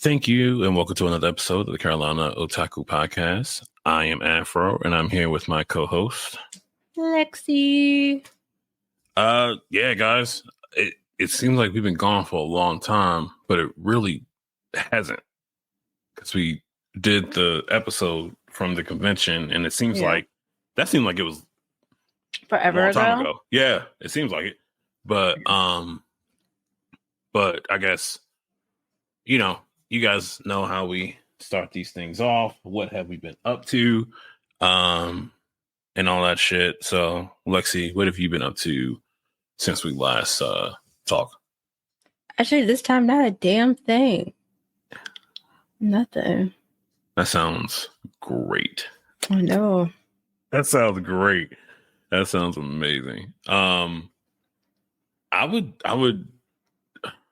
Thank you, and welcome to another episode of the Carolina Otaku Podcast. I am Afro, and I'm here with my co-host Lexi. Yeah, guys, it seems like we've been gone for a long time, but it really hasn't, because we did the episode from the convention, and it seems like that seemed like it was forever a long time ago. Yeah, it seems like it, but I guess you guys know how we start these things off. What have we been up to? And all that shit. So, Lexi, what have you been up to since we last talked? Actually, this time, not a damn thing. Nothing. That sounds great. I know. That sounds great. That sounds amazing. I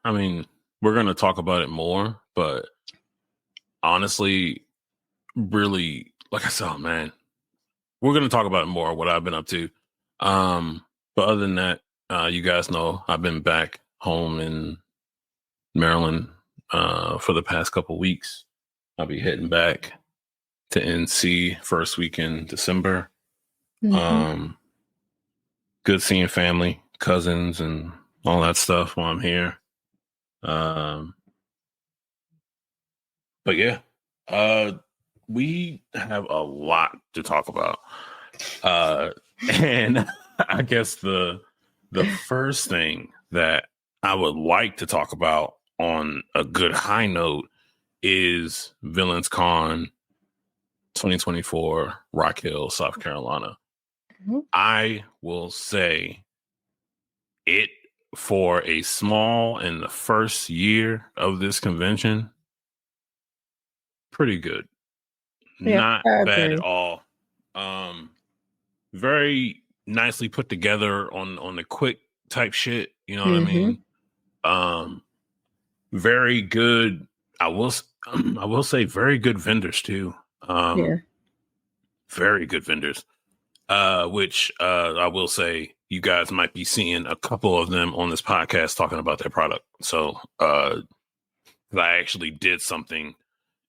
mean, we're going to talk about it more, but honestly, really, like I said, man, we're going to talk about it more, what I've been up to. But other than that, you guys know I've been back home in Maryland for the past couple weeks. I'll be heading back to NC first week in December. Mm-hmm. Good seeing family, cousins, and all that stuff while I'm here. But yeah, we have a lot to talk about. And I guess the first thing that I would like to talk about on a good high note is VillainsCon 2024, Rock Hill, South Carolina. Mm-hmm. I will say it, for a small in the first year of this convention, pretty good. Yeah, Not bad at all. Very nicely put together on the quick type shit. You know what I mean? Very good. I will say very good vendors too. Very good vendors. Which I will say you guys might be seeing a couple of them on this podcast talking about their product. So I actually did something,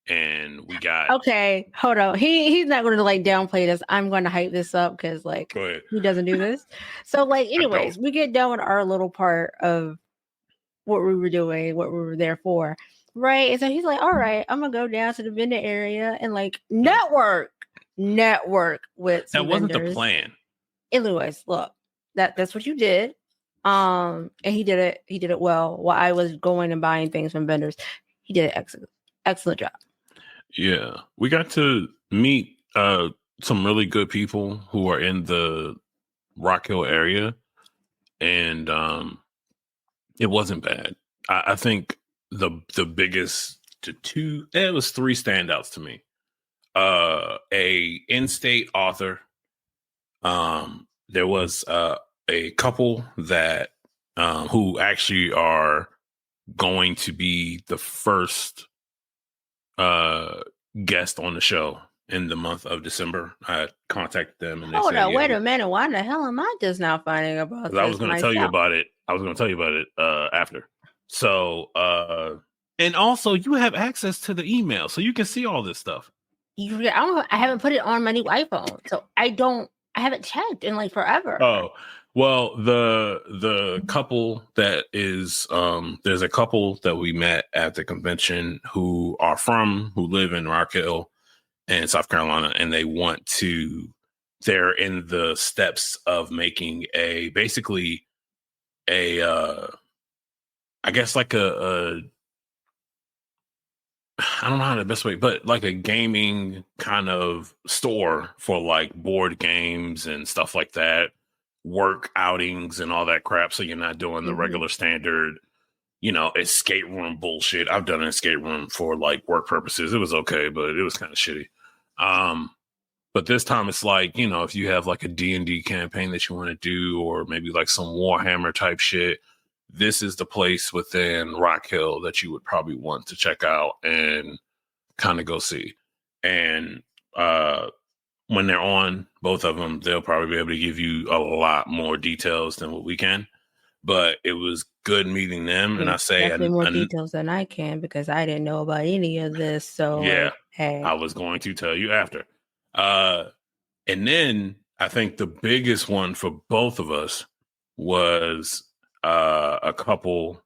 and we got... Okay, hold on. He's not going to downplay this. I'm going to hype this up because he doesn't do this. So anyways, we get done with our little part of what we were doing, what we were there for, right? And so he's like, all right, I'm gonna go down to the vendor area and network with some that wasn't vendors. The plan. Anyways, look, that's what you did. And he did it well while I was going and buying things from vendors. He did an excellent job. Yeah, we got to meet some really good people who are in the Rock Hill area, and it wasn't bad. I think the biggest it was three standouts to me. A in-state author. There was a couple that who actually are going to be the first guest on the show in the month of December. I contacted them, and they said, "Hold on, wait a minute! Why the hell am I just now finding about this?" I was going to tell you about it. After. So, and also you have access to the email, so you can see all this stuff. I haven't put it on my new iPhone, so I haven't checked in forever. Oh, well, the couple that is there's a couple that we met at the convention who live in Rock Hill in South Carolina, and they're in the steps of making basically a I guess I don't know how the best way, but like a gaming kind of store for board games and stuff like that, work outings and all that crap. So you're not doing the regular standard, escape room bullshit. I've done an escape room for work purposes. It was okay, but it was kind of shitty. But this time it's if you have a D&D campaign that you want to do, or maybe some Warhammer type shit, this is the place within Rock Hill that you would probably want to check out and kind of go see. And when they're on, both of them, they'll probably be able to give you a lot more details than what we can. but it was good meeting them. And I say definitely more details than I can because I didn't know about any of this. So yeah, hey, I was going to tell you after. And then I think the biggest one for both of us was a couple.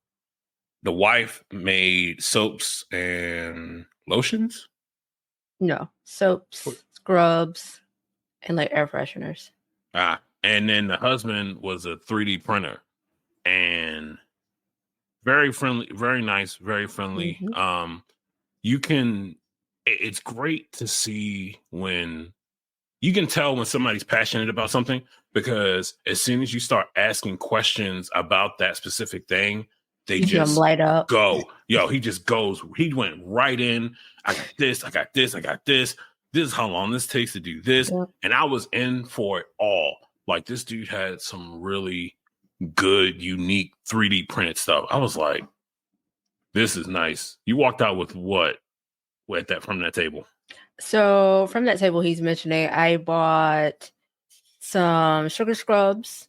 The wife made soaps and lotions. No, soaps, scrubs, and like air fresheners. And then the husband was a 3D printer and very friendly, very nice, very friendly. Mm-hmm. It's great to see when you can tell when somebody's passionate about something, because as soon as you start asking questions about that specific thing, they just light up. Go. Yo, he just goes. He went right in. I got this. I got this. I got this. This is how long this takes to do this. Yeah. And I was in for it all. Like, this dude had some really good, unique 3D printed stuff. I was like, this is nice. You walked out with what from that table? So from that table he's mentioning, I bought some sugar scrubs.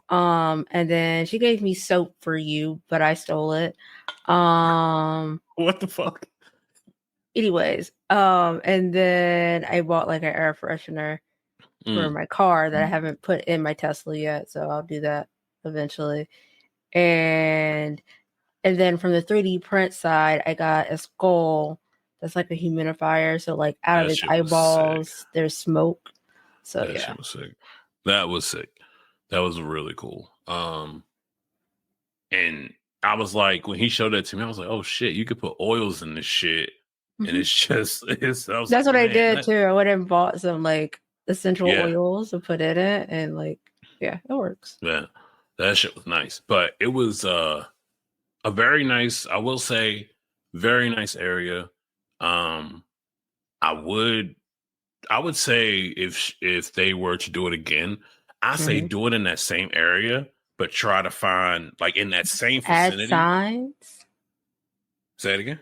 And then she gave me soap for you, but I stole it. What the fuck? Anyways, and then I bought like an air freshener for my car that I haven't put in my Tesla yet, so I'll do that eventually. And then from the 3D print side, I got a skull that's like a humidifier, so like out of his eyeballs there's smoke. So that shit was sick. That was sick. That was really cool. And I was like, when he showed that to me, I was like, oh shit, you could put oils in this shit. Mm-hmm. And that's like, what I did too. I went and bought some like essential oils to put in it, and like, yeah, it works. Yeah, that shit was nice. But it was a very nice, I will say, very nice area. I would say if they were to do it again, I say do it in that same area, but try to find like in that same vicinity. Add signs. Say it again.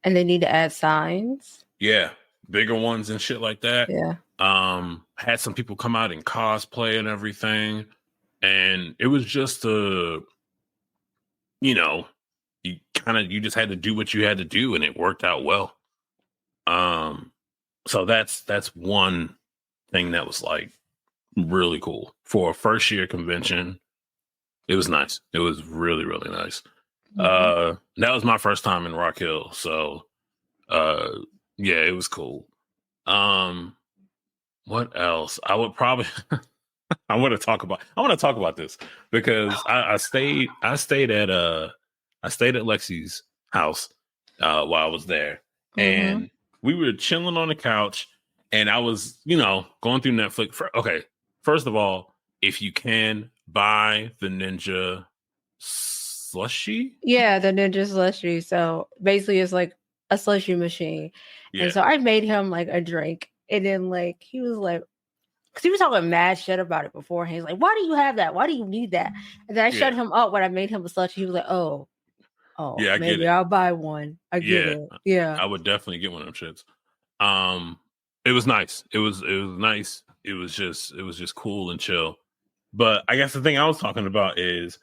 And they need to add signs. Yeah, bigger ones and shit like that. Yeah. Had some people come out in cosplay and everything, and it was just you just had to do what you had to do, and it worked out well. So that's one thing that was like really cool for a first year convention. It was nice. It was really, really nice. That was my first time in Rock Hill. So, yeah, it was cool. What else? I would probably, I want to talk about this because I stayed at Lexi's house, while I was there, and we were chilling on the couch, and I was, going through Netflix. First of all, if you can buy the Ninja slushie. Yeah, the Ninja slushie. So basically it's like a slushie machine. Yeah. And so I made him like a drink. And then like he was like, because he was talking mad shit about it beforehand. He's like, why do you have that? Why do you need that? And then I shut him up when I made him a slushie. He was like, oh, yeah, maybe I'll buy one. I get it. Yeah. I would definitely get one of them shits. It was nice. It was nice. It was just cool and chill. But I guess the thing I was talking about is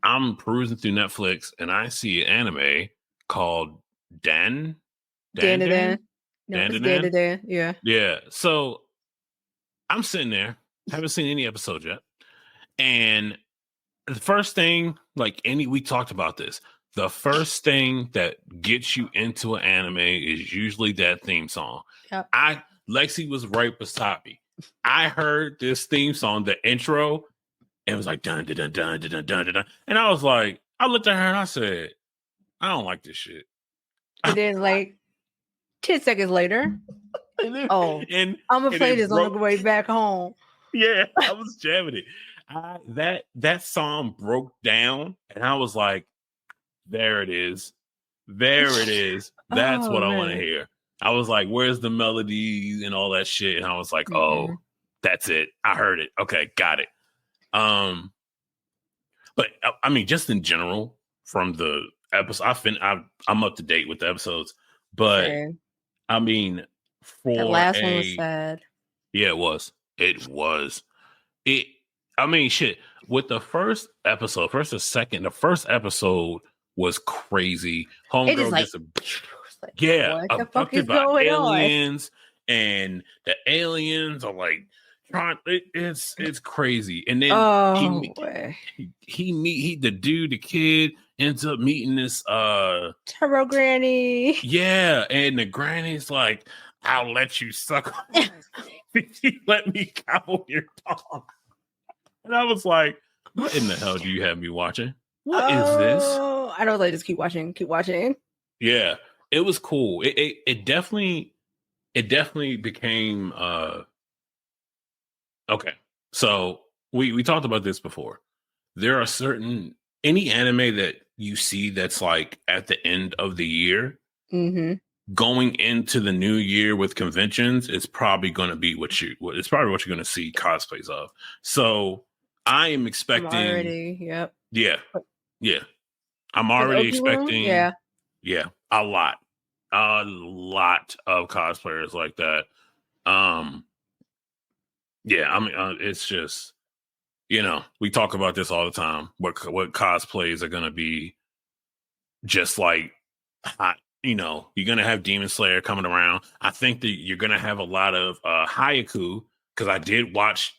I'm perusing through Netflix and I see an anime called Dan. Yeah. Yeah. So I'm sitting there, haven't seen any episode yet. And the first thing, we talked about this. The first thing that gets you into an anime is usually that theme song. Yep. Lexi was right beside me. I heard this theme song, the intro, and it was like dun dun dun dun dun dun dun dun. And I was like, I looked at her and I said, I don't like this shit. And then 10 seconds later, and I'm gonna play this on the way back home. Yeah, I was jamming it. That song broke down, and I was like, there it is. That's what I want to hear. I was like, where's the melodies and all that shit? And I was like, oh, that's it. I heard it. Okay, got it. But I mean, just in general, from the episode, I'm up to date with the episodes. But I mean, the last one was sad. Yeah, it was. I mean, shit. with the first episode, first or second, the first episode was crazy. Homegirl gets what the fuck is going aliens, and the aliens are like it's crazy. And then the kid ends up meeting this turbo granny. Yeah, and the granny's like, I'll let you suck on you let me cow your dog. And I was like, what in the hell do you have me watching? What is this? I don't like, just keep watching. Yeah, it was cool. It definitely became okay. So we talked about this before. There are any anime that you see that's like at the end of the year, going into the new year with conventions, it's probably going to be what you're going to see cosplays of. So I am expecting. Yeah. I'm already expecting. Yeah, a lot of cosplayers like that. Yeah, I mean, it's just, we talk about this all the time. What cosplays are going to be just like hot. You're going to have Demon Slayer coming around. I think that you're going to have a lot of Haikyuu, because I did watch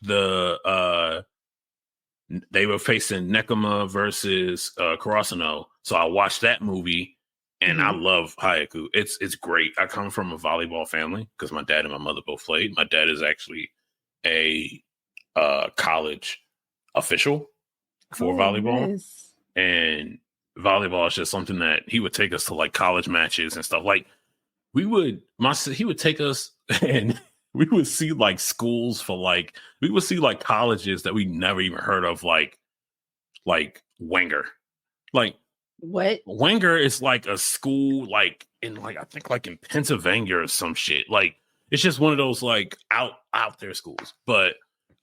they were facing Nekoma versus Kurosano. So I watched that movie, and I love Haikyuu. It's great. I come from a volleyball family because my dad and my mother both played. My dad is actually a college official for volleyball. Nice. And volleyball is just something that he would take us to like college matches and stuff. Like he would take us and we would see like schools for like, we would see like colleges that we never even heard of, like Wenger. Like what? Wenger is like a school like in like, I think like in Pennsylvania or some shit. Like it's just one of those like out there schools. But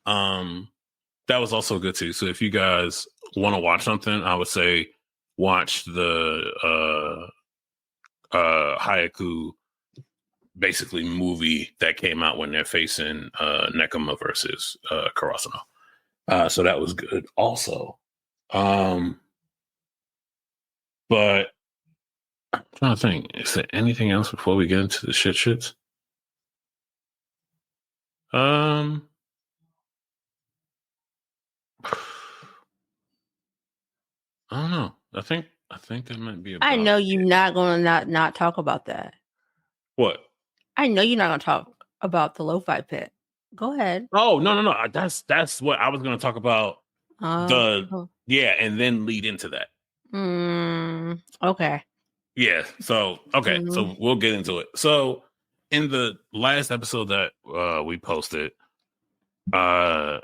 that was also good too. So if you guys want to watch something, I would say watch the Haikyuu basically movie that came out when they're facing Nekoma versus Kurosano. So that was good also. But I'm trying to think, is there anything else before we get into the shits? I don't know. I think that might be. I know you're not going to not talk about that. What? I know you're not going to talk about the lo-fi pit. Go ahead. Oh no! That's what I was going to talk about. And then lead into that. Okay. Yeah. So okay. So we'll get into it. So in the last episode that we posted, I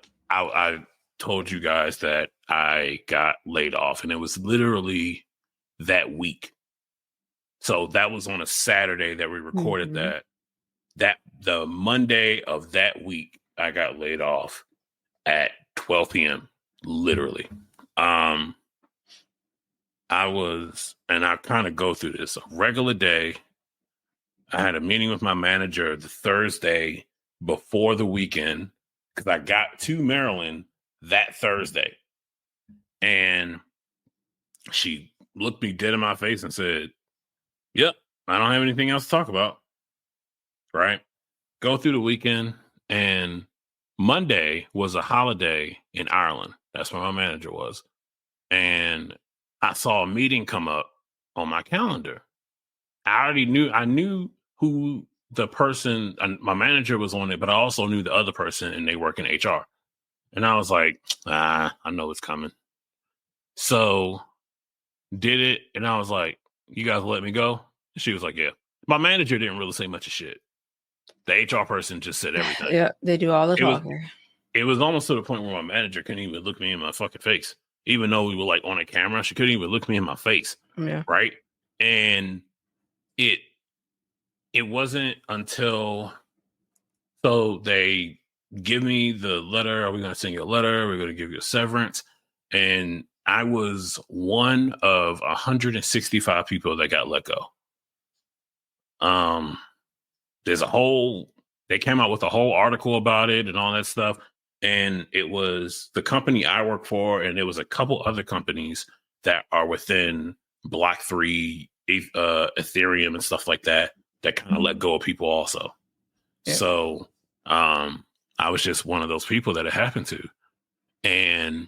told you guys that I got laid off, and it was literally that week. So that was on a Saturday that we recorded that the Monday of that week, I got laid off at 12 p.m. Literally. I kind of go through this. A regular day, I had a meeting with my manager the Thursday before the weekend, because I got to Maryland that Thursday. And she looked me dead in my face and said, yep, I don't have anything else to talk about. Right? Go through the weekend, and Monday was a holiday in Ireland. That's where my manager was. And I saw a meeting come up on my calendar. I knew who the person, my manager was on it, but I also knew the other person, and they work in HR. And I was like, I know it's coming. So did it. And I was like, you guys let me go? She was like, yeah. My manager didn't really say much of shit. The HR person just said everything. Yeah, they do all the talking. It was almost to the point where my manager couldn't even look me in my fucking face. Even though we were like on a camera, she couldn't even look me in my face. Yeah. Right. And it wasn't until, so they give me the letter. Are we going to send you a letter? We're going to give you a severance. And I was one of 165 people that got let go. They came out with a whole article about it and all that stuff. And it was the company I work for, and it was a couple other companies that are within Block 3, Ethereum and stuff like that kind of let go of people also. Yeah. So I was just one of those people that it happened to. And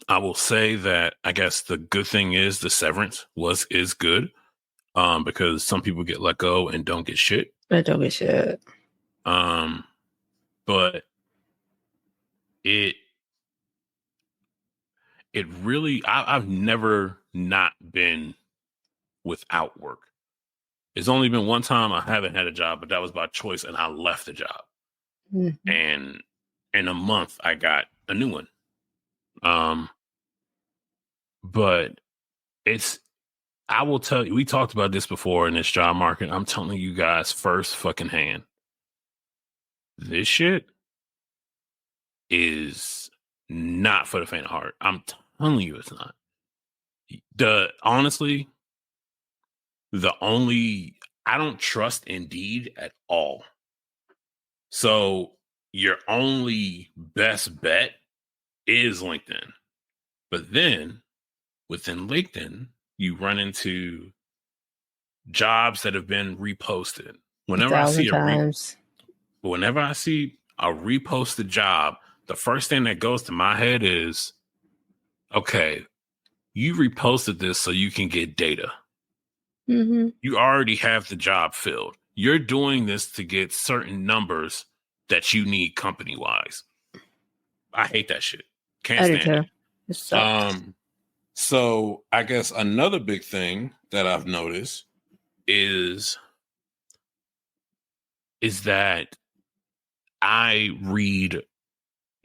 I will say that I guess the good thing is the severance is good, because some people get let go and don't get shit. But it really, I've never not been without work. It's only been one time I haven't had a job, but that was by choice, and I left the job. Mm-hmm. And in a month, I got a new one. But I will tell you, we talked about this before in this job market. I'm telling you guys first fucking hand. This shit is not for the faint of heart. I'm telling you it's not. Honestly, I don't trust Indeed at all. So your only best bet is LinkedIn. But then within LinkedIn, you run into jobs that have been reposted. Whenever I see a reposted job, the first thing that goes to my head is, okay, you reposted this so you can get data. Mm-hmm. You already have the job filled. You're doing this to get certain numbers that you need company-wise. I hate that shit. Can't stand it. So I guess another big thing that I've noticed is that I read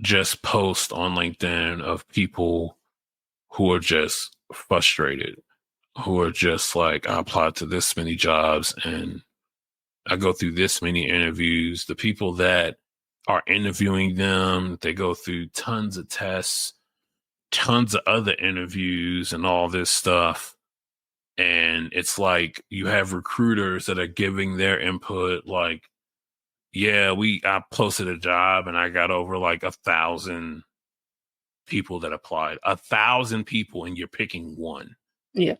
just posts on LinkedIn of people who are just frustrated, who are just like, I applied to this many jobs and I go through this many interviews. The people that are interviewing them, they go through tons of tests, tons of other interviews and all this stuff. And it's like you have recruiters that are giving their input like, yeah, I posted a job and I got over like 1,000 people that applied. 1,000 people and you're picking one. Yeah.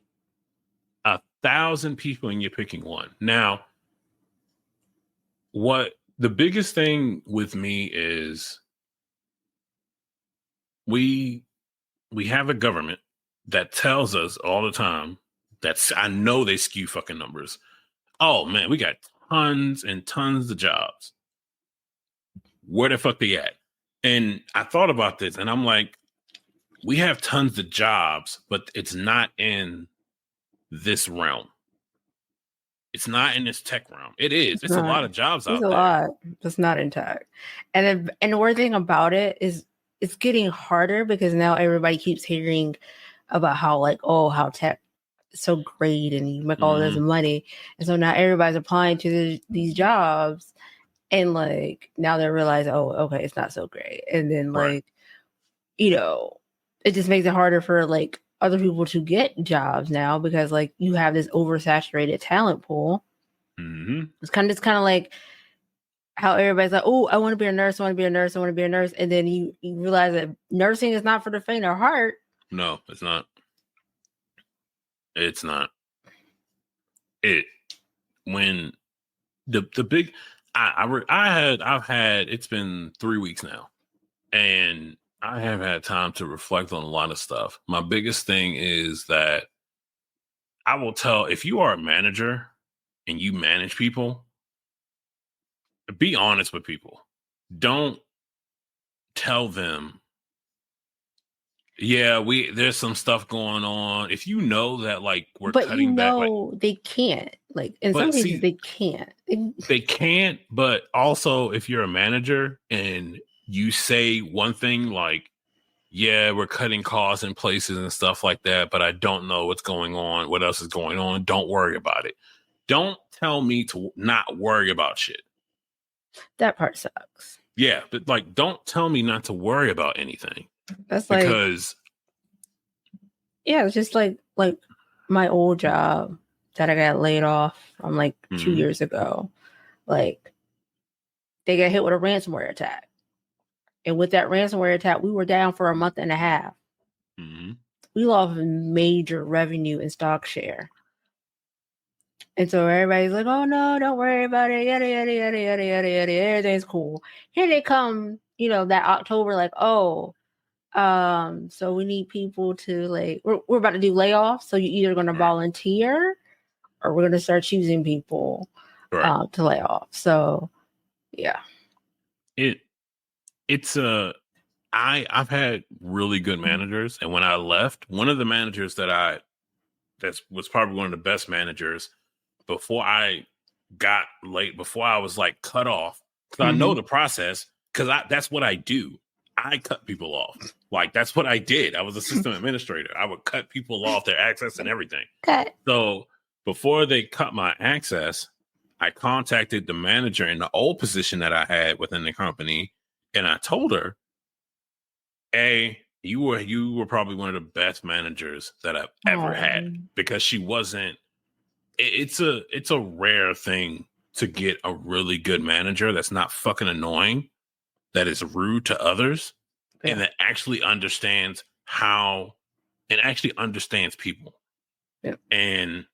1,000 people and you're picking one. Now, what the biggest thing with me is we have a government that tells us all the time I know they skew fucking numbers. Oh man, we got tons and tons of jobs. Where the fuck they at? And I thought about this and I'm like, we have tons of jobs, but it's not in this realm. It's not in this tech realm. It is. It's a lot of jobs out there. It's a lot. It's not in tech. And the weird thing about it is it's getting harder because now everybody keeps hearing about how tech is so great and you make all this money. And so now everybody's applying to these jobs and like now they realize, oh, okay, it's not so great. And then it just makes it harder for like other people to get jobs now because like you have this oversaturated talent pool. Mm-hmm. It's kind of like how everybody's like, oh, I want to be a nurse, I want to be a nurse, I want to be a nurse. And then you realize that nursing is not for the faint of heart. No, it's not. It's not. When the big, I've had, it's been 3 weeks now and I have had time to reflect on a lot of stuff. My biggest thing is that I will tell, if you are a manager and you manage people, be honest with people. Don't tell them, yeah, there's some stuff going on. If you know that like we're cutting back, like, they can't. Like in some cases they can't. They can't, but also if you're a manager and you say one thing like, yeah, we're cutting costs in places and stuff like that, but I don't know what's going on. What else is going on? Don't worry about it. Don't tell me to not worry about shit. That part sucks. Yeah, but like, don't tell me not to worry about anything. That's because it's just like my old job that I got laid off from like 2 years ago. Like they got hit with a ransomware attack. And with that ransomware attack, we were down for a month and a half. Mm-hmm. We lost major revenue and stock share. And so everybody's like, oh no, don't worry about it. Yada, yada, yada, yada, yada, yada. Everything's cool. Here they come, that October, like, so we need people to like, we're about to do layoffs. So you're either going to volunteer or we're going to start choosing people to lay off. So yeah. I've had really good managers. And when I left, one of the managers that was probably one of the best managers before I was like cut off, because I know the process, because that's what I do. I cut people off. Like, that's what I did. I was a system administrator. I would cut people off their access and everything. So before they cut my access, I contacted the manager in the old position that I had within the company, and I told her, "Hey, you were probably one of the best managers that I've ever had," because she wasn't. It's a rare thing to get a really good manager that's not fucking annoying, that is rude to others, and that actually understands people. Yeah. And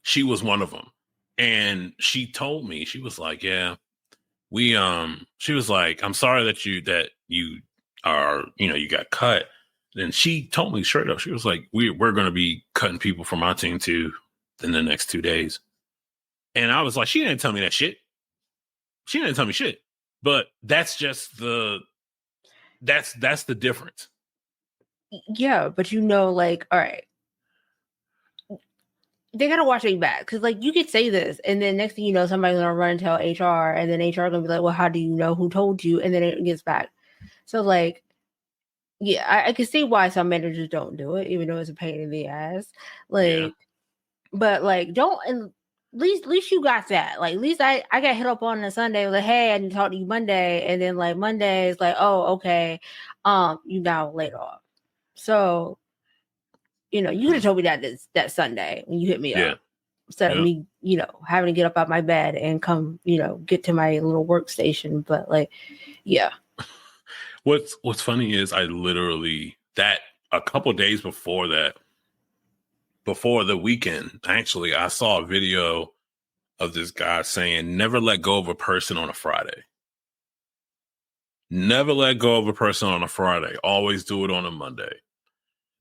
she was one of them. And she told me, she was like, "Yeah, she was like, I'm sorry that you are, you got cut." And she told me straight up, she was like, we're going to be cutting people from our team too in the next 2 days. And I was like, she didn't tell me that shit. She didn't tell me shit. But that's just that's the difference. Yeah, but like, all right, they gotta watch their back, because like you could say this, and then next thing you know, somebody's gonna run and tell HR, and then HR gonna be like, "Well, how do you know who told you?" And then it gets back. So like, yeah, I can see why some managers don't do it, even though it's a pain in the ass. Like, but like, don't. And at least you got that. Like, at least I got hit up on a Sunday, like, "Hey, I didn't talk to you Monday," and then like Monday is like, "Oh, okay, you now laid off." So, you could have told me that Sunday when you hit me up, instead of me, having to get up out my bed and come, get to my little workstation. But like, yeah. What's funny is I literally, that a couple days before the weekend, actually, I saw a video of this guy saying, "Never let go of a person on a Friday. Never let go of a person on a Friday. Always do it on a Monday.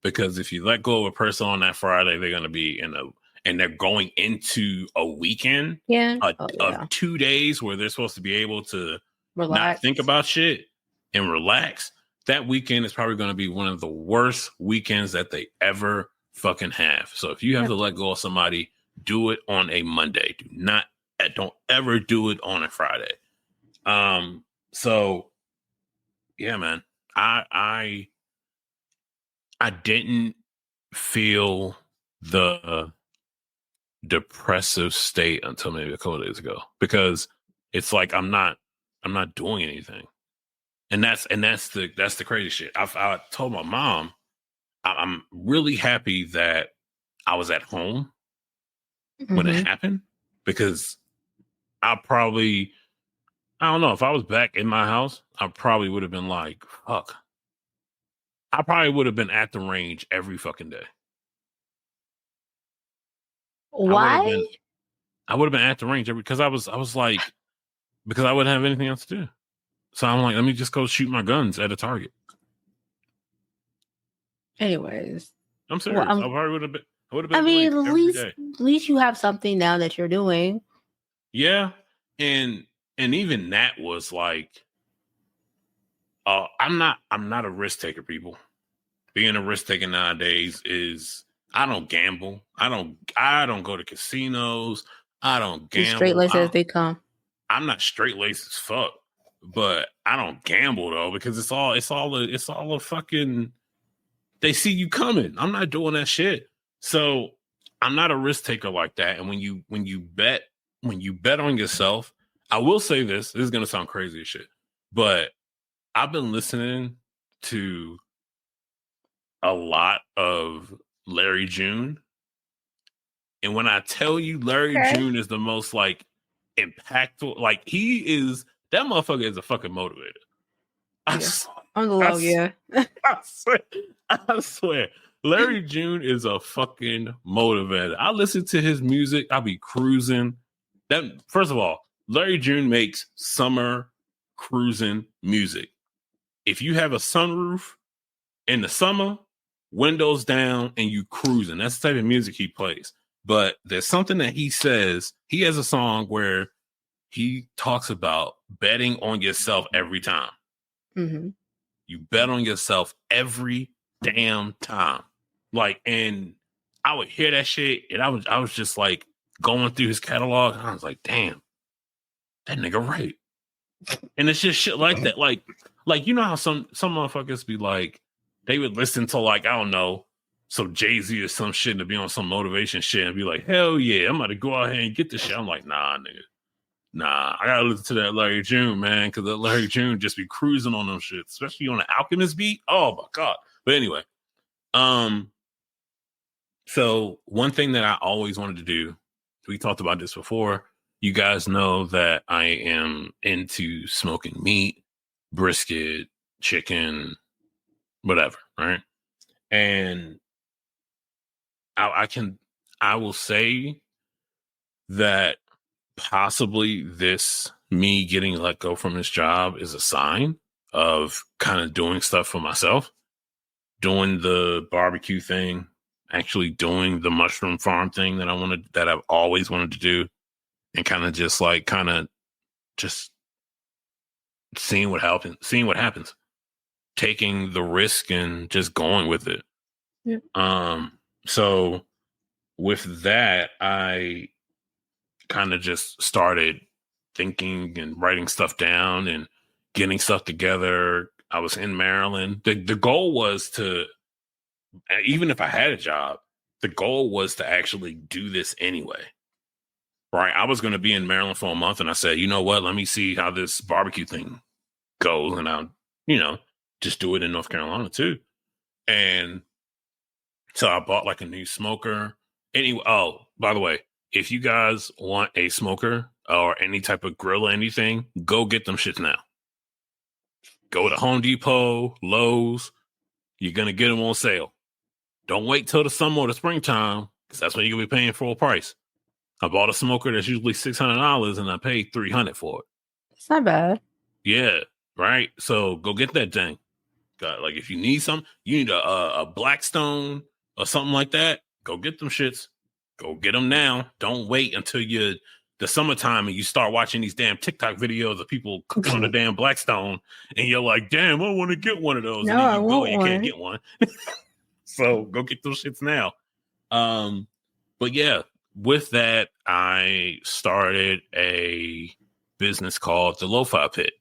Because if you let go of a person on that Friday, they're going to be and they're going into a weekend of 2 days where they're supposed to be able to relax, not think about shit and relax. That weekend is probably going to be one of the worst weekends that they ever fucking have. So if you have to let go of somebody, do it on a Monday. Don't ever do it on a Friday." So yeah, man, I didn't feel the depressive state until maybe a couple of days ago, because it's like I'm not doing anything, and that's the crazy shit. I told my mom I'm really happy that I was at home when it happened, because I don't know, if I was back in my house, I probably would have been like, fuck. I probably would have been at the range every fucking day. Why? I would have been at the range because I was like, because I wouldn't have anything else to do. So I'm like, let me just go shoot my guns at a target. Anyways, I'm serious. I probably would have been. I mean, at least you have something now that you're doing. Yeah, and even that was like, I'm not a risk taker, people. Being a risk taker nowadays is, I don't gamble. I don't go to casinos. I don't gamble. Straight laced as they come. I'm not straight laced as fuck, but I don't gamble though, because it's all a fucking, they see you coming. I'm not doing that shit. So I'm not a risk taker like that. And when you bet on yourself, I will say this is gonna sound crazy as shit, but I've been listening to a lot of Larry June. And when I tell you Larry June is the most like impactful, like that motherfucker is a fucking motivator. On the low, yeah. I swear. Larry June is a fucking motivator. I listen to his music. I'll be cruising. That first of all, Larry June makes summer cruising music. If you have a sunroof in the summer, windows down, and you cruising, that's the type of music he plays. But there's something that he says. He has a song where he talks about betting on yourself every time. Mm-hmm. You bet on yourself every damn time. Like, and I would hear that shit, and I was just like going through his catalog, and I was like, damn, that nigga right. And it's just shit like that. Like you know how some motherfuckers be like, they would listen to like, I don't know, some Jay-Z or some shit to be on some motivation shit and be like, hell yeah, I'm about to go out here and get this shit. I'm like, nah, nigga. Nah, I gotta listen to that Larry June, man, because that Larry June just be cruising on them shit, especially on the Alchemist beat. Oh my god. But anyway, so one thing that I always wanted to do, we talked about this before. You guys know that I am into smoking meat, brisket, chicken, whatever, right? And I will say that possibly me getting let go from this job is a sign of kind of doing stuff for myself, doing the barbecue thing, actually doing the mushroom farm thing that I've always wanted to do, and kind of just seeing what happens, taking the risk and just going with it. Yeah. So with that, I kind of just started thinking and writing stuff down and getting stuff together. I was in Maryland. The goal was to, even if I had a job, the goal was to actually do this anyway. Right? I was going to be in Maryland for a month, and I said, you know what? Let me see how this barbecue thing goes, and I'll, just do it in North Carolina too. And so I bought like a new smoker. Anyway, oh, by the way, if you guys want a smoker or any type of grill or anything, go get them shits now. Go to Home Depot, Lowe's. You're going to get them on sale. Don't wait till the summer or the springtime, because that's when you're going to be paying full price. I bought a smoker that's usually $600 and I paid $300 for it. It's not bad. Yeah, right? So go get that thing. Like if you need something, you need a Blackstone or something like that, go get them shits. Go get them now. Don't wait until the summertime and you start watching these damn TikTok videos of people cooking on the damn Blackstone, and you're like, damn, I want to get one of those. No, and then I want you one. Can't get one. So go get those shits now. But yeah, with that, I started a business called the Lo-Fi Pit.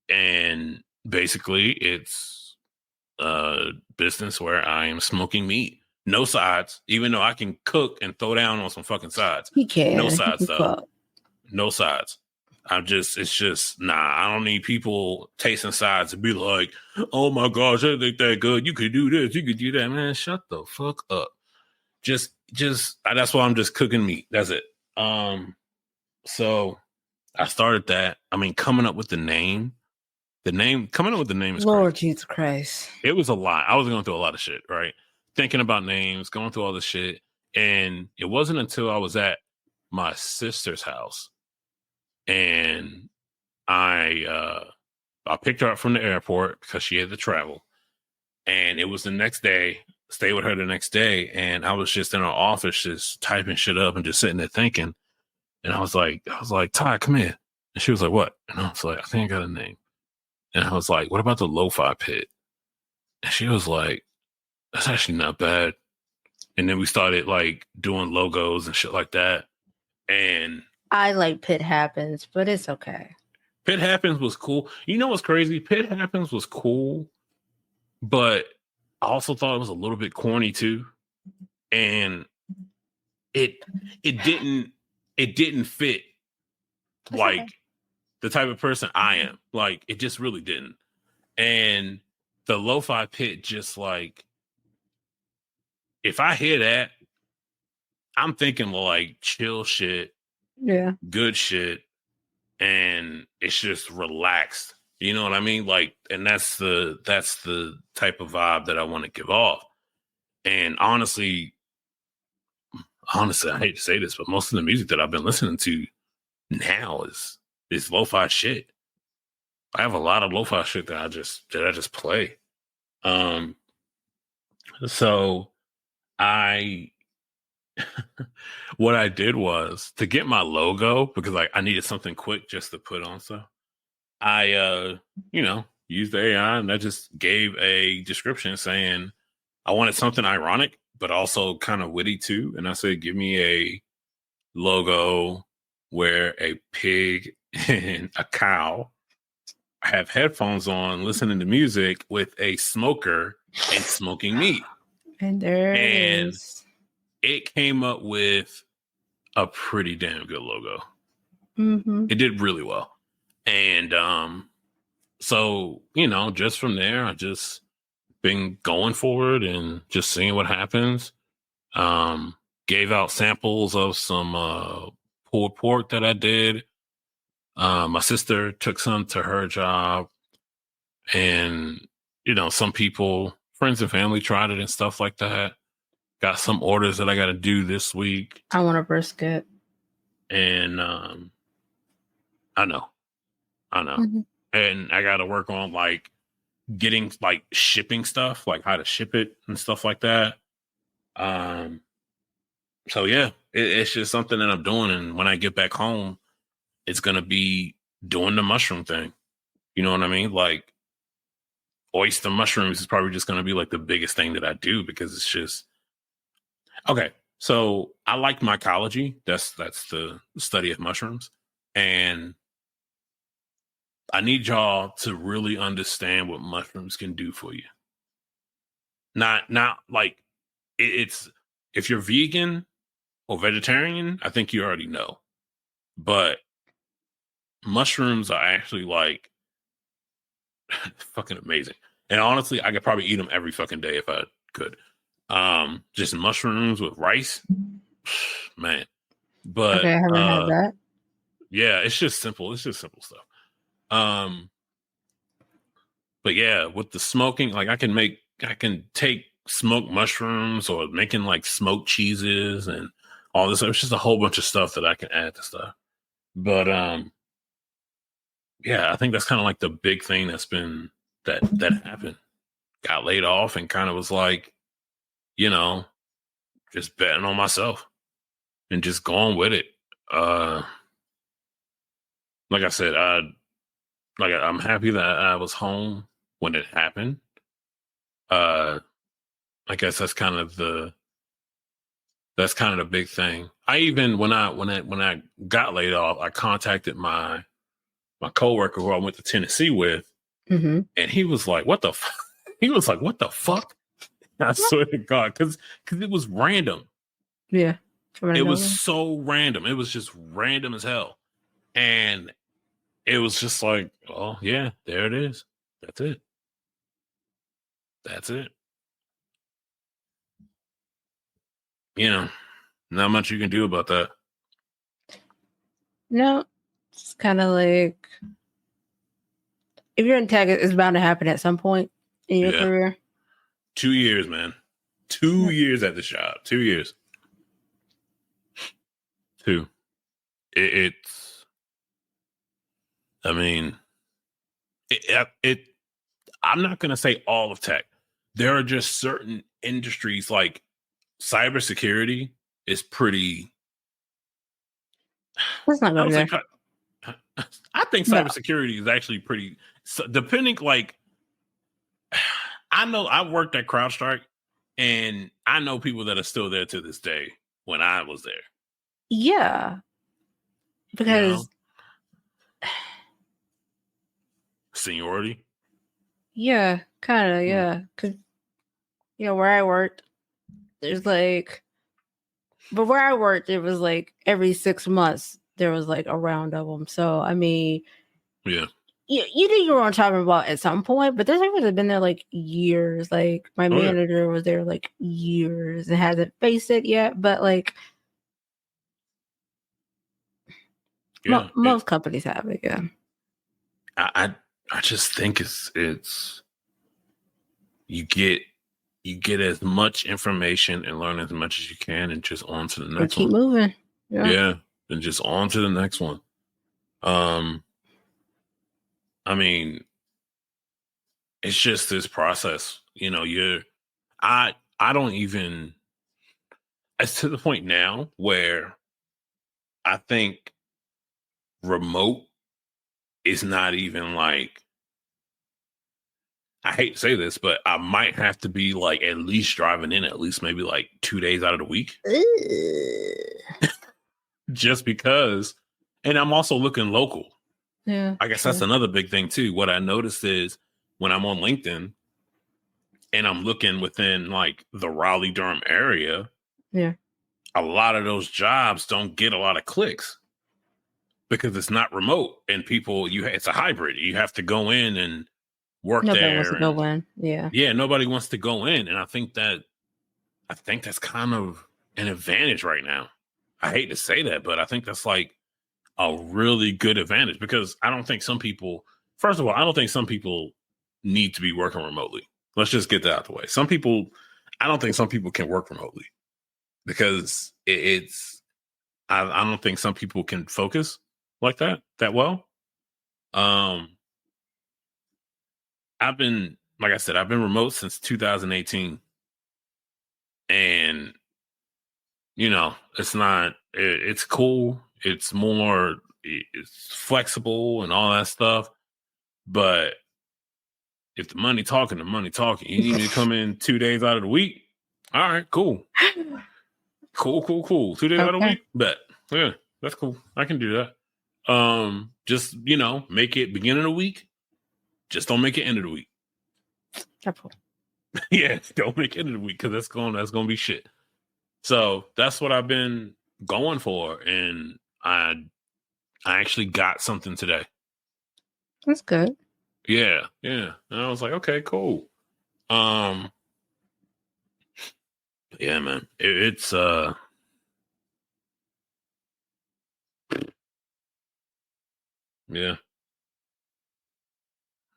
And basically it's a business where I am smoking meat. No sides, even though I can cook and throw down on some fucking sides. He can. No sides, though. No sides. It's just, I don't need people tasting sides and be like, oh my gosh, I think that good. You could do this, you could do that. Man, shut the fuck up. Just, that's why I'm just cooking meat. That's it. So I started that. I mean, coming up with the name is Lord crazy. Jesus Christ. It was a lot. I was going through a lot of shit, right? Thinking about names, going through all this shit. And it wasn't until I was at my sister's house and I picked her up from the airport because she had to travel. And it was the next day, stayed with her the next day. And I was just in her office, just typing shit up and just sitting there thinking. And I was like, Ty, come here. And she was like, what? And I was like, I think I got a name. And I was like, what about the Lo-Fi Pit? And she was like, that's actually not bad. And then we started like doing logos and shit like that. And I like Pit Happens, but it's okay. Pit Happens was cool. You know what's crazy? Pit Happens was cool, but I also thought it was a little bit corny too. And it didn't fit like the type of person I am. Like it just really didn't. And the Lo-Fi Pit just like, if I hear that, I'm thinking like chill shit, yeah, good shit, and it's just relaxed. You know what I mean? Like, and that's the type of vibe that I want to give off. And honestly, I hate to say this, but most of the music that I've been listening to now is lo-fi shit. I have a lot of lo-fi shit that I just play. So I what I did was to get my logo, because like I needed something quick just to put on stuff. I used the AI and I just gave a description saying I wanted something ironic, but also kind of witty too. And I said, give me a logo where a pig and a cow have headphones on, listening to music with a smoker and smoking meat. And it came up with a pretty damn good logo. Mm-hmm. It did really well. And so, just from there, I just been going forward and just seeing what happens. Gave out samples of some pulled pork that I did. My sister took some to her job. And, some people, friends and family tried it and stuff like that. Got some orders that I got to do this week. I want a brisket. And I know. Mm-hmm. And I got to work on like getting like shipping stuff, like how to ship it and stuff like that. So yeah, it's just something that I'm doing. And when I get back home, it's going to be doing the mushroom thing. You know what I mean? Like oyster mushrooms is probably just going to be like the biggest thing that I do, because it's just, okay. So I like mycology. That's the study of mushrooms. And I need y'all to really understand what mushrooms can do for you. Not like it's, if you're vegan or vegetarian, I think you already know. But mushrooms are actually like fucking amazing. And honestly, I could probably eat them every fucking day if I could. Just mushrooms with rice, man. But okay, I haven't had that. Yeah, it's just simple. It's just simple stuff. But yeah, with the smoking, like I can take smoked mushrooms or making like smoked cheeses and all this. It's just a whole bunch of stuff that I can add to stuff. But yeah, I think that's kind of like the big thing that's been that happened. Got laid off and kind of was like, just betting on myself and just going with it. Like I said, I'm happy that I was home when it happened. I guess that's kind of the big thing. I even when I got laid off, I contacted my coworker who I went to Tennessee with, mm-hmm. and he was like, "What the?" He was like, "What the fuck?" I swear to God, because it was random. Yeah, it was so random. It was just random as hell, and it was just like, "Oh yeah, there it is. That's it. That's it." Not much you can do about that. No, it's kind of like if you're in tech, it's bound to happen at some point in your career. 2 years, man. 2 years at the shop. 2 years. 2. It's. I mean, I'm not going to say all of tech. There are just certain industries like cybersecurity is pretty. That's not going there. I think cybersecurity is actually pretty. So depending, like, I know I worked at CrowdStrike, and I know people that are still there to this day when I was there. Yeah, because seniority. Yeah, kind of. Yeah, because where I worked, there's like, but where I worked, it was like every 6 months there was like a round of them. So I mean, yeah. You knew you were on talking about at some point, but there's people that have been there like years. Like my manager was there like years and hasn't faced it yet. But like, most companies have it. Yeah. I just think it's you get as much information and learn as much as you can, and just on to the next keep one. Moving. Yeah, and just on to the next one. I mean, it's just this process. You know, I don't even. It's to the point now where I think remote is not even like, I hate to say this, but I might have to be like at least driving in at least maybe like 2 days out of the week. Just because. And I'm also looking local. Yeah. I guess that's another big thing too. What I noticed is when I'm on LinkedIn and I'm looking within like the Raleigh-Durham area, a lot of those jobs don't get a lot of clicks because it's not remote, and people, it's a hybrid. You have to go in and work there. Nobody wants to go in. Yeah, nobody wants to go in, and I think that's kind of an advantage right now. I hate to say that, but I think that's like a really good advantage, because I don't think some people, first of all, I don't think some people need to be working remotely. Let's just get that out of the way. I don't think some people can work remotely because I don't think some people can focus like that well. I've been remote since 2018, and it's cool. It's more, it's flexible and all that stuff. But if the money talking, you need me to come in 2 days out of the week. All right, cool. Cool. 2 days out of the week. Bet. Yeah, that's cool. I can do that. Just, make it beginning of the week. Just don't make it end of the week. Yeah, don't make it end of the week, because that's gonna be shit. So that's what I've been going for, and I actually got something today. That's good. Yeah. And I was like, okay, cool. Yeah, man. It's yeah.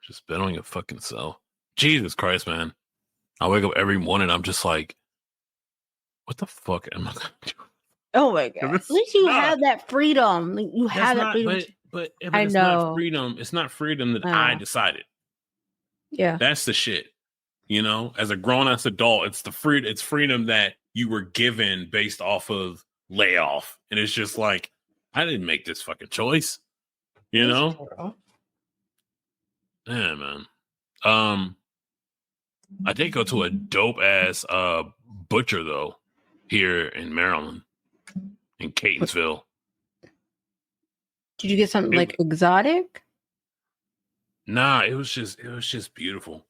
Just bet on your fucking self. Jesus Christ, man. I wake up every morning, I'm just like, what the fuck am I gonna do? Oh my God. At least you have that freedom. You have that freedom. But it's not freedom. It's not freedom that I decided. Yeah. That's the shit. As a grown-ass adult, it's freedom that you were given based off of layoff. And it's just like, I didn't make this fucking choice. Yeah, man. I did go to a dope ass butcher though, here in Maryland, in Catonsville. Did you get something like exotic? Nah, it was just beautiful.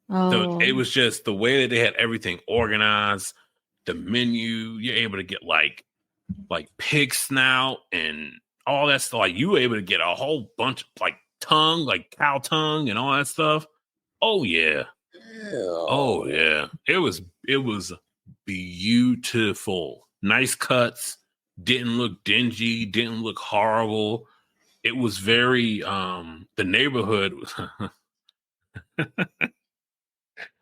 Oh. So it was just the way that they had everything organized, the menu. You're able to get like pig snout and all that stuff. Like, you were able to get a whole bunch of like tongue, like cow tongue and all that stuff. Oh yeah. Oh yeah. It was beautiful. Nice cuts. Didn't look dingy. Didn't look horrible. It was very the neighborhood was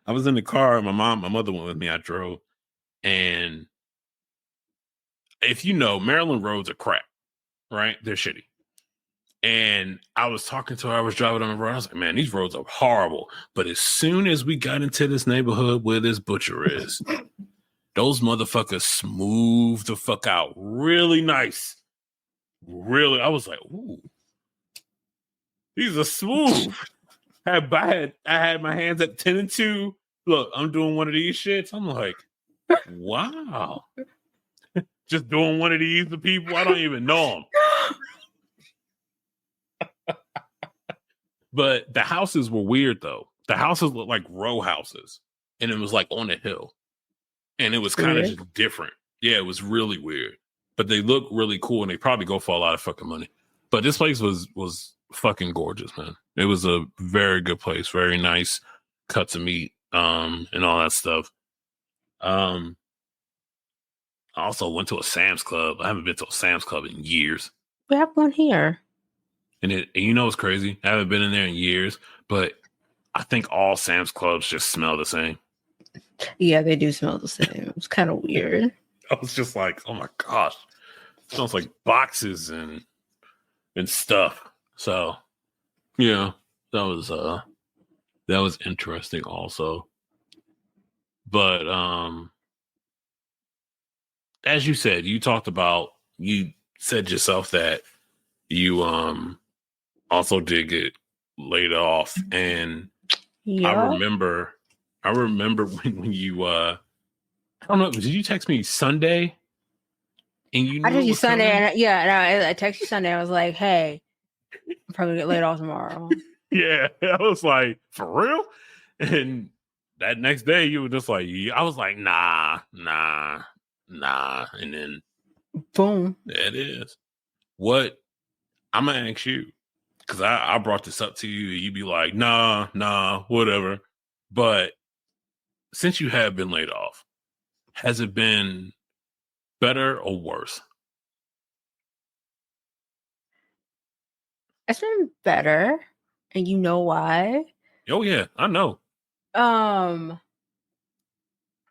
I was in the car, my mother went with me, I drove. And if Maryland roads are crap, right? They're shitty. And I was talking to her, I was driving on the road, I was like, man, these roads are horrible. But as soon as we got into this neighborhood where this butcher is, those motherfuckers smooth the fuck out. Really nice. Really, I was like, ooh, these are smooth. I had my hands at 10 and 2. Look, I'm doing one of these shits. I'm like, wow. Just doing one of these to people I don't even know them. But the houses were weird though. The houses looked like row houses, and it was like on a hill, and it was kind of just different. Yeah, it was really weird, but they look really cool, and they probably go for a lot of fucking money. But this place was fucking gorgeous, man. It was a very good place, very nice cuts of meat, and all that stuff. I also went to a Sam's Club. I haven't been to a Sam's Club in years. We have one here. And you know, it's crazy. I haven't been in there in years, but I think all Sam's Clubs just smell the same. Yeah, they do smell the same. It's kind of weird. I was just like, oh my gosh, it smells like boxes and stuff. So yeah, that was interesting also. But as you said, you said yourself that you also did get laid off, and yeah. I remember when you I don't know, did you text me Sunday? And you knew I texted you Sunday, and I texted you Sunday. I was like, "Hey, I'm probably gonna get laid off tomorrow." Yeah, I was like, "For real?" And that next day, you were just like, I was like, nah. And then, boom. There it is. What I'm gonna ask you, because I brought this up to you, you'd be like, nah, whatever. But since you have been laid off, has it been better or worse? It's been better, and you know why? Oh yeah, I know.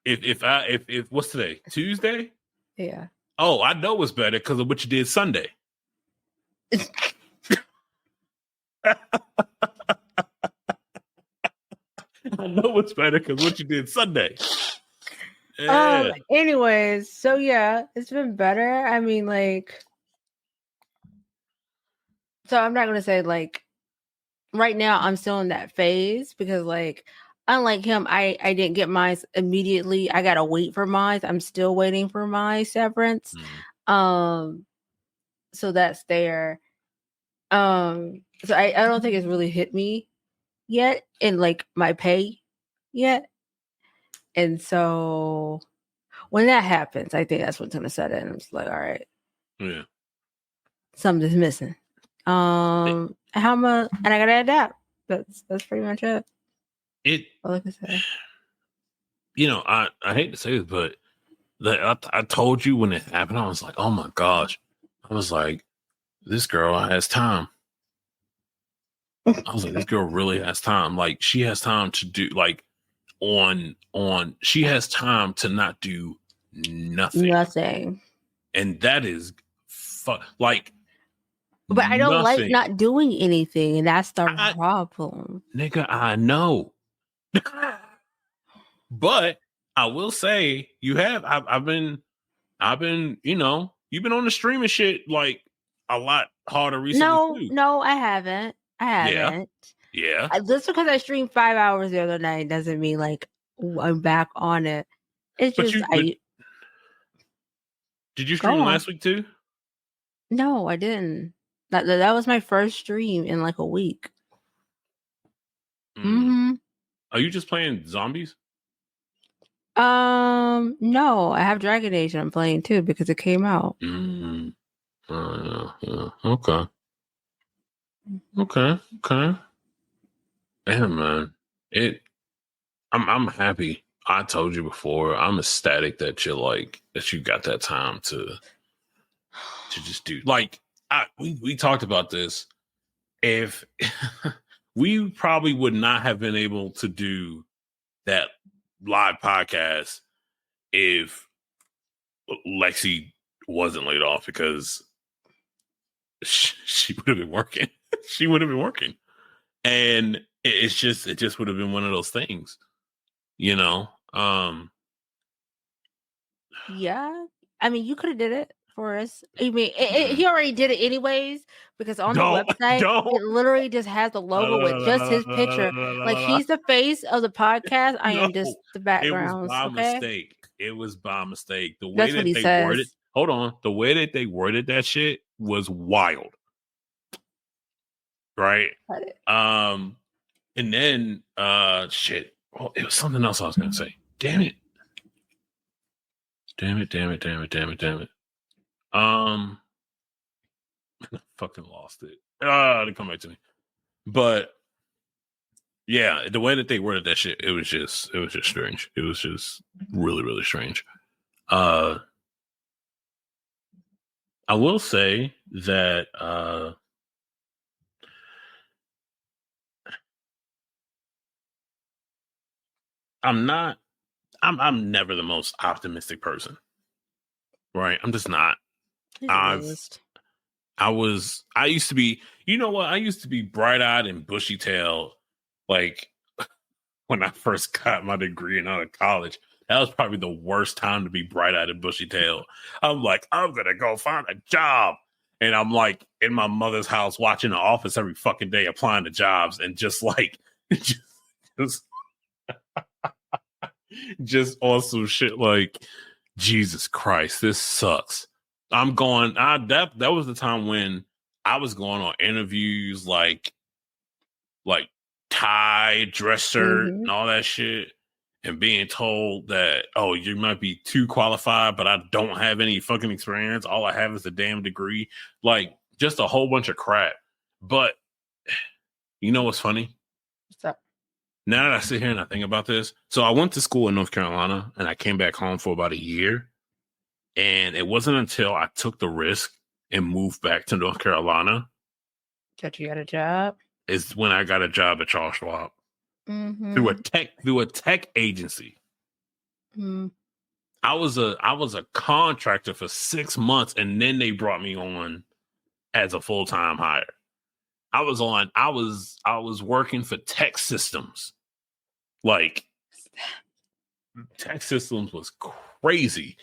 If what's today? Tuesday? Yeah. Oh, I know it's better because of what you did Sunday. I know it's better because what you did Sunday. Yeah. Anyways, so yeah, it's been better. I mean, like, so I'm not gonna say like right now I'm still in that phase because like unlike him, I didn't get mine immediately. I gotta wait for mine. I'm still waiting for my severance. So that's there. So I don't think it's really hit me yet in like my pay yet. And so when that happens, I think that's what's gonna set in. I'm just like, all right. Yeah. Something's missing. And I gotta adapt. That's pretty much it. All I can say. You know, I hate to say this, but I told you when it happened, I was like, oh my gosh. I was like, this girl has time. I was like, this girl really has time. Like, she has time to do like she has time to not do nothing. And that is like, but I don't like not doing anything, and that's the problem. Nigga, I know. But I will say I've been, you know, you've been on the streaming shit like a lot harder recently. No, I haven't. Yeah. Just because I streamed 5 hours the other night doesn't mean like I'm back on it. It's just did you stream last week too? No, I didn't. That was my first stream in like a week. Mm-hmm. Are you just playing zombies? No, I have Dragon Age I'm playing too because it came out. Mm-hmm. Yeah. Okay. Yeah, man. I'm happy. I told you before, I'm ecstatic that you got that time to just do like we talked about this. If we probably would not have been able to do that live podcast if Lexi wasn't laid off because she would have been working. She would have been working. And it just would have been one of those things, you know? Yeah. I mean, you could have did it for us. I mean, he already did it anyways because on the website, it literally just has the logo with just his picture. Like, he's the face of the podcast. I am just the background. It was by mistake. It was by mistake. The way That's what he says. Worded, hold on. The way that they worded that shit was wild. Right? And then shit. Well, it was something else I was gonna say. Damn it. I fucking lost it. To come back to me. But yeah, the way that they worded that shit, it was just strange. It was just really, really strange. I will say that I'm not. I'm never the most optimistic person, right? I'm just not. I used to be. You know what? I used to be bright eyed and bushy tailed, like when I first got my degree and out of college. That was probably the worst time to be bright eyed and bushy tailed. I'm like, I'm gonna go find a job. And I'm like in my mother's house watching The Office every fucking day, applying to jobs, and just like just just awesome shit like Jesus Christ, this sucks. I'm going. That was the time when I was going on interviews like tie, dress shirt, and all that shit, and being told that, oh, you might be too qualified, but I don't have any fucking experience. All I have is a damn degree. Like, just a whole bunch of crap. But you know what's funny? What's up? Now that I sit here and I think about this, so I went to school in North Carolina and I came back home for about a year. And it wasn't until I took the risk and moved back to North Carolina that you got a job. Is when I got a job at Charles Schwab through a tech agency. I was a contractor for 6 months, and then they brought me on as a full-time hire. I was working for Tech Systems. Like, Tech Systems was crazy.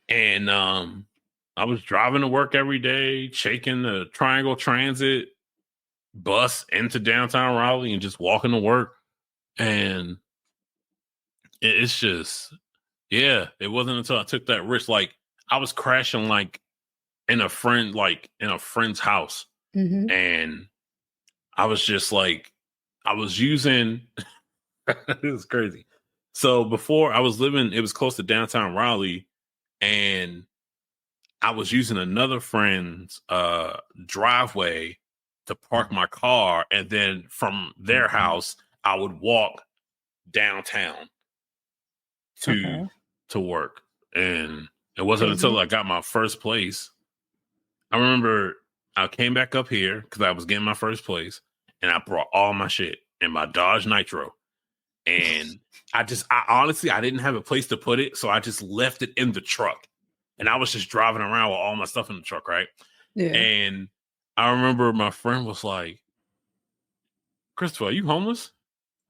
And I was driving to work every day, shaking the Triangle Transit bus into downtown Raleigh and just walking to work. And it's just, yeah, it wasn't until I took that risk. Like, I was crashing like in a friend's house. And I was just like, I was using this is crazy. So before I was living, it was close to downtown Raleigh, and I was using another friend's driveway to park my car, and then from their house I would walk downtown to work. And it wasn't until I got my first place. I remember I came back up here because I was getting my first place, and I brought all my shit in my Dodge Nitro. And I honestly didn't have a place to put it, so I just left it in the truck. And I was just driving around with all my stuff in the truck, right? Yeah. And I remember my friend was like, Christopher, are you homeless?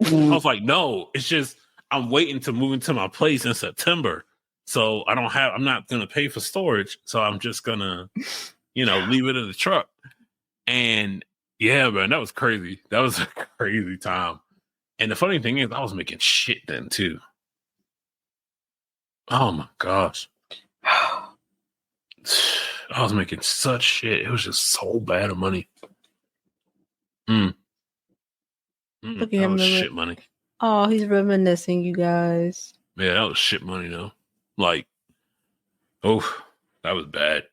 I was like, no, it's just I'm waiting to move into my place in September. So I'm not going to pay for storage. So I'm just going to, leave it in the truck. And yeah, man, that was crazy. That was a crazy time. And the funny thing is, I was making shit then too. Oh my gosh. I was making such shit. It was just so bad of money. Look at him. That was shit money. Oh, he's reminiscing, you guys. Yeah, that was shit money though. Like, oh, that was bad.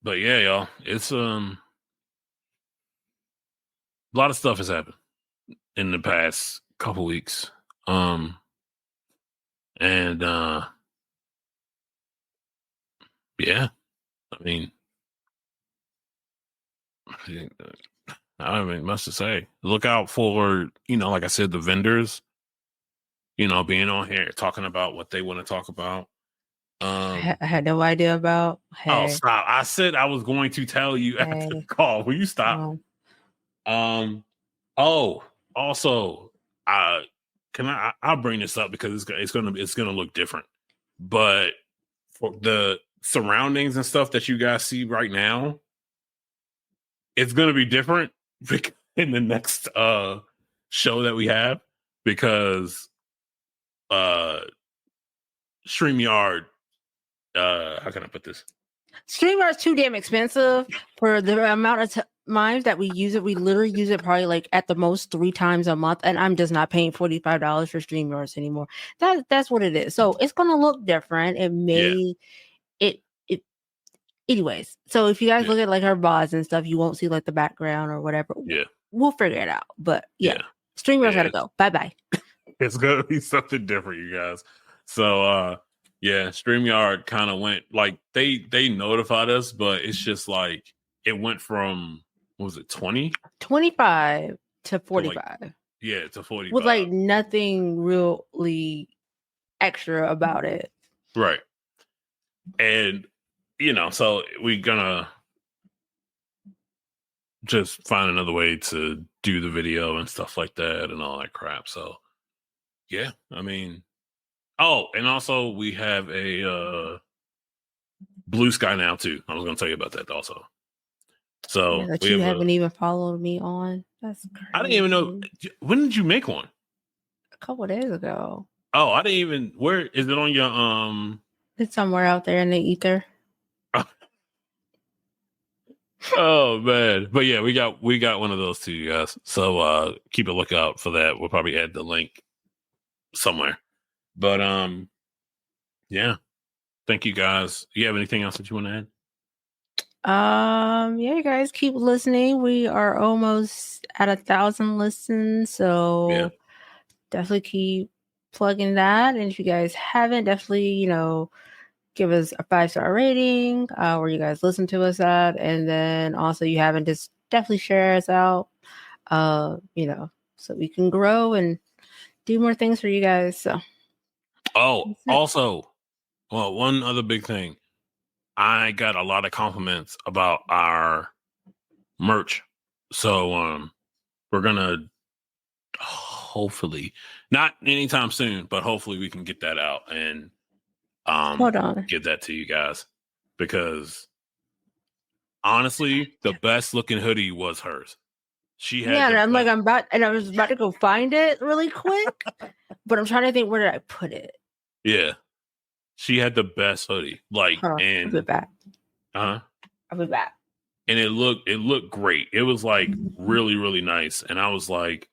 But yeah, y'all, it's a lot of stuff has happened in the past couple weeks. Yeah, I mean, I don't have much to say. Look out for, like I said, the vendors, being on here, talking about what they want to talk about. I had no idea about. Hey. Oh, stop. I said I was going to tell you after the call. Will you stop? Also, I'll bring this up because it's gonna look different. But for the surroundings and stuff that you guys see right now, it's gonna be different in the next show that we have, because StreamYard, how can I put this? StreamYard's too damn expensive for the amount of times that we use it. We literally use it probably like at the most 3 times a month, and I'm just not paying $45 for StreamYards anymore. That's what it is. So it's gonna look different. It may anyways. So if you guys look at like our VODs and stuff, you won't see like the background or whatever. Yeah, we'll figure it out. But StreamYard's gotta go. Bye. It's gonna be something different, you guys. So StreamYard kind of went like they notified us, but it's just like it went from, what was it, 20? 25 to 45. Yeah, it's a 40 with vibe. like nothing really extra about it. Right. And so we're gonna just find another way to do the video and stuff like that and all that crap. So yeah, I mean, and also we have a Blue Sky now too. I was gonna tell you about that also. So that you haven't even followed me on. That's crazy. I didn't even know. When did you make one? A couple of days ago. Oh, I didn't even. Where is it on your It's somewhere out there in the ether. Oh man, but yeah, we got one of those too, guys. So keep a lookout for that. We'll probably add the link somewhere. But yeah, thank you guys. You have anything else that you want to add? Yeah, you guys keep listening. We are almost at 1,000 listens, so definitely keep plugging that. And if you guys haven't, definitely give us a 5-star rating where you guys listen to us at, and then also you haven't, just definitely share us out. So we can grow and do more things for you guys. So also, well, one other big thing. I got a lot of compliments about our merch. So we're gonna hopefully, not anytime soon, but hopefully we can get that out and hold on, give that to you guys, because honestly, the best looking hoodie was hers. She had and I was about to go find it really quick, but I'm trying to think, where did I put it? Yeah, she had the best hoodie. I'll be back. I'll be back. And it looked great. It was like really, really nice. And I was like,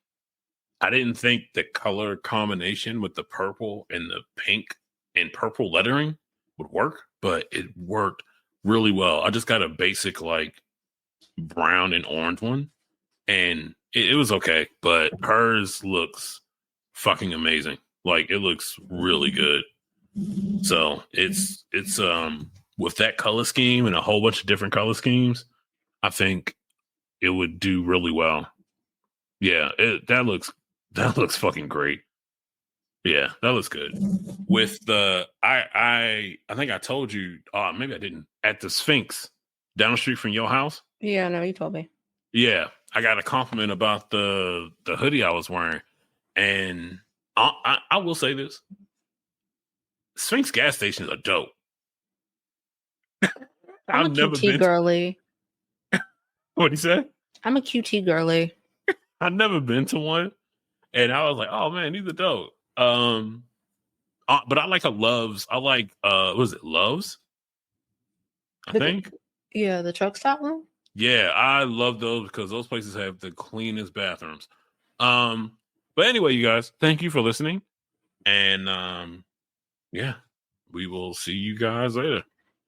I didn't think the color combination with the purple and the pink and purple lettering would work, but it worked really well. I just got a basic like brown and orange one, and it was okay, but hers looks fucking amazing. Like, it looks really good. So it's with that color scheme and a whole bunch of different color schemes, I think it would do really well. Yeah, that looks fucking great. Yeah, that looks good. With the I think I told you, maybe I didn't, at the Sphinx down the street from your house. Yeah, no, you told me. Yeah, I got a compliment about the hoodie I was wearing, and I will say this: Sphinx gas stations are dope. I'm a QT girly. What'd he say? I'm a QT girly. I've never been to one, and I was like, oh man, these are dope. But I like a Love's. I like was it Love's? I think. Yeah, the truck stop one. Yeah, I love those because those places have the cleanest bathrooms. But anyway, you guys, thank you for listening, and yeah, we will see you guys later.